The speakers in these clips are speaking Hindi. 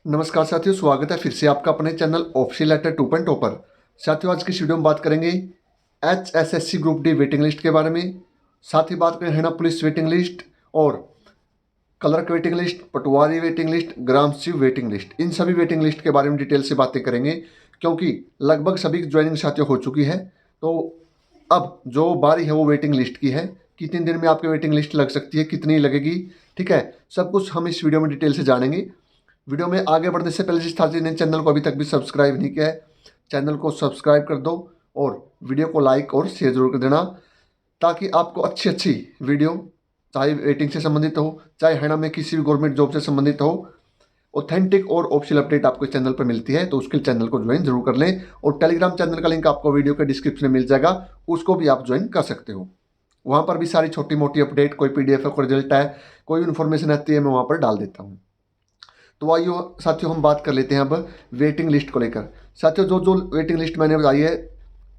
नमस्कार साथियों, स्वागत है फिर से आपका अपने चैनल ऑफिशियल लेटर 2.0 पर। साथियों, आज की इस वीडियो में बात करेंगे HSSC group D waiting list के बारे में। साथ ही बात करें हरियाणा पुलिस वेटिंग लिस्ट और क्लर्क वेटिंग लिस्ट, पटवारी वेटिंग लिस्ट, ग्राम सचिव वेटिंग लिस्ट, इन सभी वेटिंग लिस्ट के बारे में डिटेल से बातें करेंगे, क्योंकि लगभग सभी ज्वाइनिंग साथियों हो चुकी है। तो अब जो बारी है वो वेटिंग लिस्ट की है। कितने दिन में आपकी वेटिंग लिस्ट लग सकती है, कितनी लगेगी, ठीक है, सब कुछ हम इस वीडियो में डिटेल से जानेंगे। वीडियो में आगे बढ़ने से पहले जिस साथी ने चैनल को अभी तक भी सब्सक्राइब नहीं किया है, चैनल को सब्सक्राइब कर दो और वीडियो को लाइक और शेयर जरूर कर देना, ताकि आपको अच्छी अच्छी वीडियो, चाहे वेटिंग से संबंधित हो, चाहे हरियाणा में किसी भी गवर्नमेंट जॉब से संबंधित हो, ऑथेंटिक और ऑफिशियल अपडेट आपको चैनल पर मिलती है। तो उसके लिए चैनल को ज्वाइन जरूर कर लें और टेलीग्राम चैनल का लिंक आपको वीडियो के डिस्क्रिप्शन में मिल जाएगा, उसको भी आप ज्वाइन कर सकते हो। वहाँ पर भी सारी छोटी मोटी अपडेट, कोई PDF है, कोई रिजल्ट है, कोई इन्फॉर्मेशन आती है, मैं वहाँ पर डाल देता हूँ। तो आइए साथियों हम बात कर लेते हैं अब वेटिंग लिस्ट को लेकर। साथियों, जो जो वेटिंग लिस्ट मैंने बताई है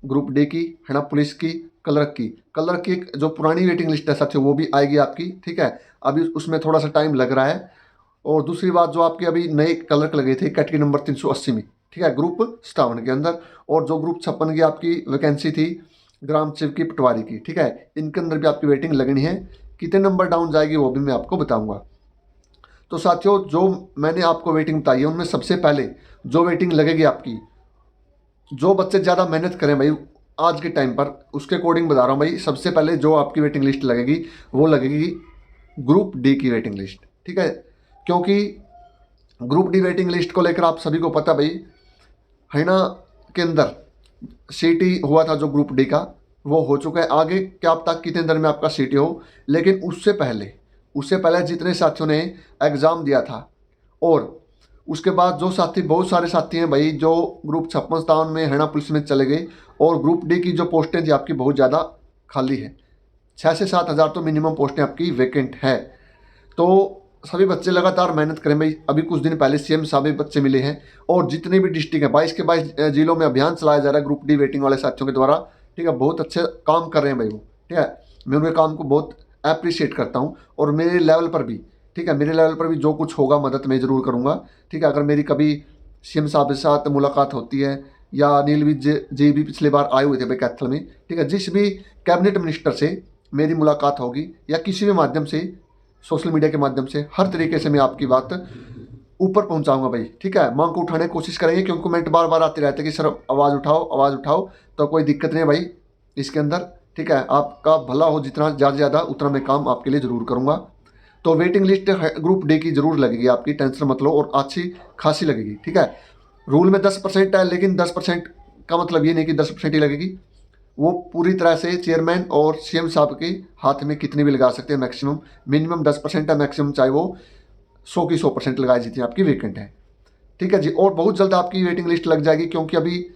ग्रुप डी की, हरियाणा पुलिस की, क्लर्क की एक जो पुरानी वेटिंग लिस्ट है साथियों, वो भी आएगी आपकी, ठीक है। अभी उसमें थोड़ा सा टाइम लग रहा है। और दूसरी बात, जो आपके अभी नए क्लर्क लगे थे कैटेगरी नंबर 380 में, ठीक है, ग्रुप 57 के अंदर, और जो ग्रुप 56 की आपकी वैकेंसी थी ग्राम सचिव की, पटवारी की, ठीक है, इनके अंदर भी आपकी वेटिंग लगनी है। कितने नंबर डाउन जाएगी वो भी मैं आपको बताऊंगा। तो साथियों, जो मैंने आपको वेटिंग बताई है उनमें सबसे पहले जो वेटिंग लगेगी आपकी, जो बच्चे ज़्यादा मेहनत करें भाई आज के टाइम पर, उसके अकॉर्डिंग बता रहा हूँ भाई, सबसे पहले जो आपकी वेटिंग लिस्ट लगेगी वो लगेगी ग्रुप डी की वेटिंग लिस्ट, ठीक है। क्योंकि ग्रुप डी वेटिंग लिस्ट को लेकर आप सभी को पता भाई, हरियाणा के अंदर सीटी हुआ था जो ग्रुप डी का, वो हो चुका है। आगे क्या पता कितने दिन में आपका सीटी हो, लेकिन उससे पहले जितने साथियों ने एग्ज़ाम दिया था, और उसके बाद जो साथी, बहुत सारे साथी हैं भाई जो ग्रुप 56 में हरियाणा पुलिस में चले गए, और ग्रुप डी की जो पोस्टें थी आपकी बहुत ज़्यादा खाली है, 6 से 7 हज़ार तो मिनिमम पोस्टें आपकी वैकेंट है। तो सभी बच्चे लगातार मेहनत करें भाई। अभी कुछ दिन पहले CM साहब भी बच्चे मिले हैं, और जितने भी डिस्ट्रिक्ट हैं 22 के 22 जिलों में अभियान चलाया जा रहा है ग्रुप डी वेटिंग वाले साथियों के द्वारा, ठीक है। बहुत अच्छे काम कर रहे हैं भाई वो, ठीक है। मैं उनके काम को बहुत अप्रिशिएट करता हूँ, और मेरे लेवल पर भी, ठीक है, मेरे लेवल पर भी जो कुछ होगा मदद मैं ज़रूर करूँगा, ठीक है। अगर मेरी कभी CM साहब के साथ मुलाकात होती है, या नीलविज जी भी पिछली बार आए हुए थे भाई कैथल में, ठीक है, जिस भी कैबिनेट मिनिस्टर से मेरी मुलाकात होगी, या किसी भी माध्यम से, सोशल मीडिया के माध्यम से, हर तरीके से मैं आपकी बात ऊपर पहुंचाऊंगा भाई, ठीक है। मांग को उठाने की कोशिश करेंगे, क्योंकि कमेंट बार बार आते रहते हैं कि सर आवाज़ उठाओ, आवाज़ उठाओ। तो कोई दिक्कत नहीं है भाई इसके अंदर, ठीक है। आपका भला हो, जितना ज़्यादा ज़्यादा उतना मैं काम आपके लिए ज़रूर करूँगा। तो वेटिंग लिस्ट ग्रुप डी की जरूर लगेगी आपकी, टेंशन मत लो, और अच्छी खासी लगेगी, ठीक है। रूल में 10% है, लेकिन 10% का मतलब ये नहीं कि 10% ही लगेगी। वो पूरी तरह से चेयरमैन और CM साहब के हाथ में कितनी भी लगा सकते हैं, मैक्सिमम, मिनिमम 10% है, मैक्सिमम चाहे वो 100 की 100% लगाए, जितनी आपकी वेकेंट है, ठीक है जी। और बहुत जल्द आपकी वेटिंग लिस्ट लग जाएगी, क्योंकि अभी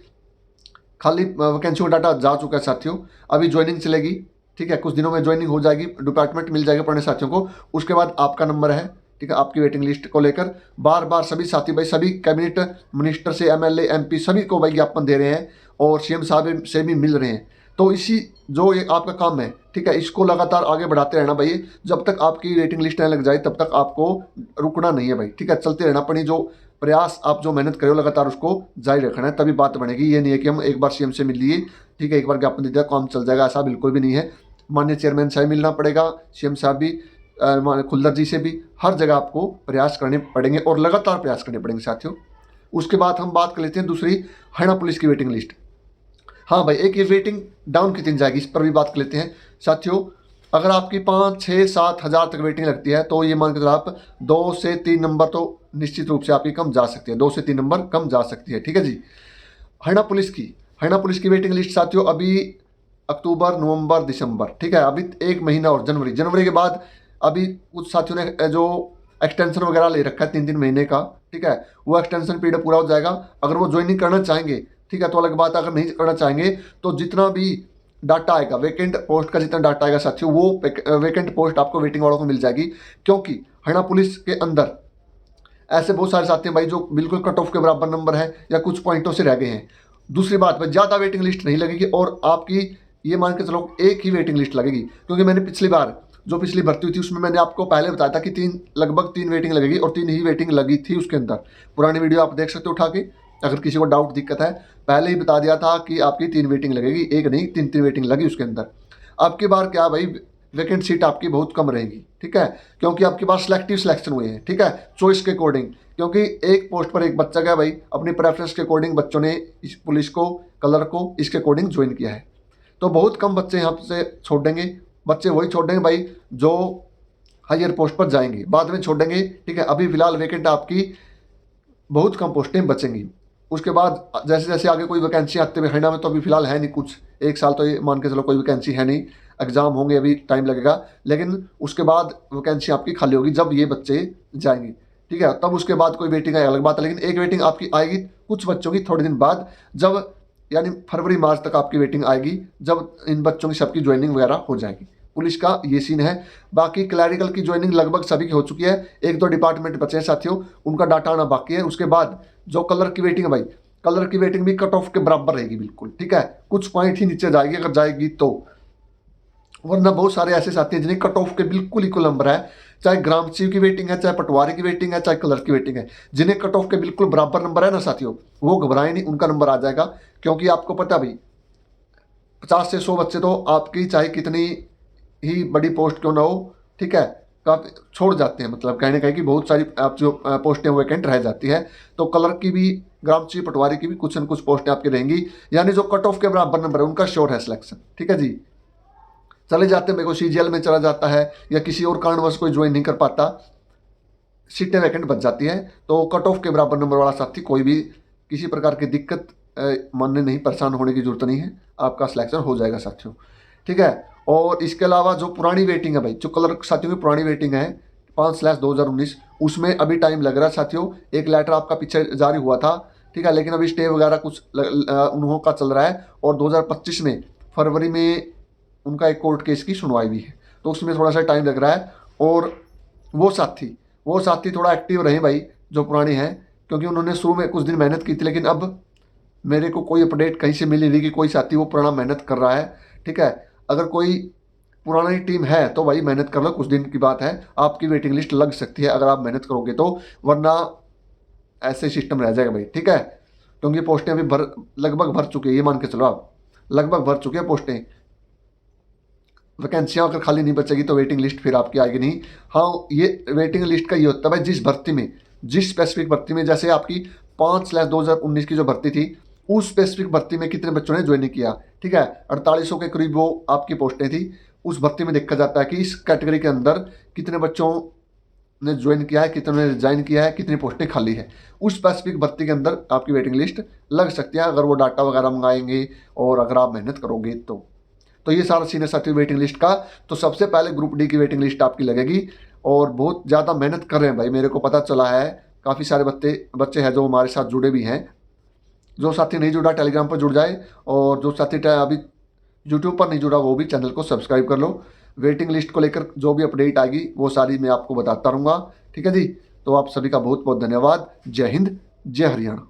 खाली वैकेंसी का डाटा जा चुका है साथियों। अभी ज्वाइनिंग चलेगी, ठीक है, कुछ दिनों में ज्वाइनिंग हो जाएगी, डिपार्टमेंट मिल जाएगा पुराने साथियों को, उसके बाद आपका नंबर है, ठीक है। आपकी वेटिंग लिस्ट को लेकर बार बार सभी साथी भाई, सभी कैबिनेट मिनिस्टर से MLA MP सभी को भाई ज्ञापन दे रहे हैं, और CM साहब से भी मिल रहे हैं। तो इसी जो ये आपका काम है, ठीक है, इसको लगातार आगे बढ़ाते रहना भाई। जब तक आपकी वेटिंग लिस्ट नहीं लग जाए तब तक आपको रुकना नहीं है भाई, ठीक है, चलते रहना। अपनी जो प्रयास, आप जो मेहनत करो लगातार, उसको जारी रखना है, तभी बात बनेगी। ये नहीं है कि हम एक बार CM से मिल लिए, ठीक है, एक बार ज्ञापन दे दिया काम चल जाएगा, ऐसा बिल्कुल भी नहीं है। माननीय चेयरमैन से मिलना पड़ेगा, CM साहब भी, माननीय खुल्दर जी से भी, हर जगह आपको प्रयास करने पड़ेंगे, और लगातार प्रयास करने पड़ेंगे साथियों। उसके बाद हम बात कर लेते हैं दूसरी, हरियाणा पुलिस की वेटिंग लिस्ट। हाँ भाई, एक ये वेटिंग डाउन कितनी जाएगी, इस पर भी बात कर लेते हैं साथियों। अगर आपकी 5, 6, 7 हज़ार तक वेटिंग लगती है, तो ये मान के चलो आप 2 से 3 नंबर तो निश्चित रूप से आपकी कम जा सकती है, 2 से 3 नंबर कम जा सकती है, ठीक है जी। हरियाणा पुलिस की वेटिंग लिस्ट साथियों, अभी अक्टूबर, नवंबर, दिसंबर, ठीक है, अभी 1 महीना और जनवरी के बाद अभी कुछ साथियों ने जो एक्सटेंशन वगैरह ले रखा है 3-3 महीने का, ठीक है, वो एक्सटेंशन पीरियड पूरा हो जाएगा। अगर वो ज्वाइनिंग करना चाहेंगे, ठीक है, तो अलग बात। अगर नहीं करना चाहेंगे तो जितना भी डाटा आएगा, वेकेंट पोस्ट का जितना डाटा आएगा साथियों, वो वेकेंट पोस्ट आपको वेटिंग वालों को मिल जाएगी। क्योंकि हरियाणा पुलिस के अंदर ऐसे बहुत सारे साथी हैं भाई जो बिल्कुल कट ऑफ के बराबर नंबर है, या कुछ पॉइंटों से रह गए हैं। दूसरी बात भाई, ज़्यादा वेटिंग लिस्ट नहीं लगेगी, और आपकी ये मान के चलो एक ही वेटिंग लिस्ट लगेगी। क्योंकि मैंने पिछली बार जो पिछली भर्ती हुई थी उसमें मैंने आपको पहले बताया था कि लगभग 3 वेटिंग लगेगी और 3 ही वेटिंग लगी थी उसके अंदर। पुरानी वीडियो आप देख सकते हो उठा के, अगर किसी को डाउट दिक्कत है, पहले ही बता दिया था कि आपकी 3 वेटिंग लगेगी, एक नहीं 3 वेटिंग लगी उसके अंदर। अब की बार क्या भाई, वैकेंट सीट आपकी बहुत कम रहेगी, ठीक है, क्योंकि आपके पास सिलेक्टिव सिलेक्शन हुए हैं, ठीक है, चॉइस के अकॉर्डिंग, क्योंकि एक पोस्ट पर एक बच्चा गया भाई, अपनी प्रेफरेंस के अकॉर्डिंग बच्चों ने इस पुलिस को, कलर को इसके अकॉर्डिंग ज्वाइन किया है। तो बहुत कम बच्चे यहाँ से छोड़ देंगे, बच्चे वही छोड़ देंगे भाई जो हायर पोस्ट पर जाएंगे, बाद में छोड़ देंगे, ठीक है। अभी फिलहाल वैकेंट आपकी बहुत कम पोस्टें बचेंगी। उसके बाद जैसे जैसे आगे कोई वैकेंसी आते हुए हरियाणा में तो अभी फिलहाल है नहीं कुछ, एक साल तो ये मान के चलो कोई वैकेंसी है नहीं, एग्जाम होंगे, अभी टाइम लगेगा, लेकिन उसके बाद वैकेंसी आपकी खाली होगी जब ये बच्चे जाएंगे, ठीक है। तब उसके बाद कोई वेटिंग है अलग बात है, लेकिन एक वेटिंग आपकी आएगी कुछ बच्चों की थोड़े दिन बाद, जब यानी फरवरी मार्च तक आपकी वेटिंग आएगी, जब इन बच्चों की सबकी ज्वाइनिंग वगैरह हो जाएगी। पुलिस का ये सीन है। बाकी क्लैरिकल की ज्वाइनिंग लगभग सभी की हो चुकी है, एक दो डिपार्टमेंट बचे हैं साथियों, उनका डाटा आना बाकी है। उसके बाद जो कलर की वेटिंग है भाई, कलर की वेटिंग भी कट ऑफ के बराबर रहेगी बिल्कुल, ठीक है, कुछ पॉइंट ही नीचे जाएगी अगर जाएगी तो, वरना बहुत सारे ऐसे साथी हैं जिन्हें कट ऑफ के बिल्कुल इक्वल नंबर है, चाहे ग्राम सचिव की वेटिंग है, चाहे पटवारी की वेटिंग है, चाहे कलर की वेटिंग है, जिन्हें कट ऑफ के बिल्कुल बराबर नंबर है ना साथियों, वो घबराए नहीं, उनका नंबर आ जाएगा। क्योंकि आपको पता भाई 50 से 100 बच्चे तो आपकी चाहे कितनी ही बड़ी पोस्ट क्यों ना हो, ठीक है, काफी छोड़ जाते हैं, मतलब कहने का है कि बहुत सारी आप जो पोस्टें वैकेंट रह जाती है। तो कलर की भी, ग्राम सचिव पटवारी की भी कुछ न कुछ पोस्टें आपकी रहेंगी, यानी जो कट ऑफ के बराबर नंबर है उनका श्योर है सिलेक्शन, ठीक है जी। चले जाते हैं, मेरे को सीजीएल में चला जाता है या किसी और कारणवश कोई ज्वाइन नहीं कर पाता, सीटें वैकेंट बच जाती है, तो कट ऑफ के बराबर नंबर वाला साथी कोई भी किसी प्रकार की दिक्कत मानने नहीं, परेशान होने की जरूरत नहीं है, आपका सिलेक्शन हो जाएगा साथियों, ठीक है। और इसके अलावा जो पुरानी वेटिंग है भाई, जो कलर साथियों की पुरानी वेटिंग है 5/2019, उसमें अभी टाइम लग रहा है साथियों। एक लेटर आपका पीछे जारी हुआ था, ठीक है, लेकिन अभी स्टे वगैरह कुछ उन्हों का चल रहा है, और 2025 में फरवरी में उनका एक कोर्ट केस की सुनवाई भी है, तो उसमें थोड़ा सा टाइम लग रहा है। और वो साथी थोड़ा एक्टिव रहे भाई जो पुराने हैं, क्योंकि उन्होंने शुरू में कुछ दिन मेहनत की थी, लेकिन अब मेरे को कोई अपडेट कहीं से मिली नहीं कि कोई साथी वो पुराना मेहनत कर रहा है, ठीक है। अगर कोई पुरानी टीम है तो भाई मेहनत कर लो, कुछ दिन की बात है, आपकी वेटिंग लिस्ट लग सकती है अगर आप मेहनत करोगे तो, वरना ऐसे सिस्टम रह जाएगा भाई, ठीक है। क्योंकि पोस्टें अभी लगभग भर चुकी है, ये मान के चलो आप, लगभग भर चुके हैं पोस्टें, वैकेंसियाँ अगर खाली नहीं बचेगी तो वेटिंग लिस्ट फिर आपकी आएगी नहीं। हाँ, ये वेटिंग लिस्ट का ये होता है भाई, जिस भर्ती में, जिस स्पेसिफिक भर्ती में, जैसे आपकी 5/2019 की जो भर्ती थी, उस स्पेसिफिक भर्ती में कितने बच्चों ने ज्वाइन किया, ठीक है, 4800 के करीब वो आपकी पोस्टें थी, उस भर्ती में देखा जाता है कि इस कैटेगरी के अंदर कितने बच्चों ने ज्वाइन किया है, कितने ने रिजाइन किया है, कितनी पोस्टें खाली है, उस स्पेसिफिक भर्ती के अंदर आपकी वेटिंग लिस्ट लग सकती है अगर वो डाटा वगैरह मंगाएंगे और अगर आप मेहनत करोगे तो ये सारा सीन है साथियों वेटिंग लिस्ट का। तो सबसे पहले ग्रुप डी की वेटिंग लिस्ट आपकी लगेगी, और बहुत ज़्यादा मेहनत कर रहे हैं भाई, मेरे को पता चला है काफ़ी सारे बच्चे हैं जो हमारे साथ जुड़े भी हैं। जो साथी नहीं जुड़ा टेलीग्राम पर जुड़ जाए, और जो साथी अभी यूट्यूब पर नहीं जुड़ा वो भी चैनल को सब्सक्राइब कर लो। वेटिंग लिस्ट को लेकर जो भी अपडेट आएगी वो सारी मैं आपको बताता रहूँगा, ठीक है जी। तो आप सभी का बहुत बहुत धन्यवाद। जय हिंद, जय हरियाणा।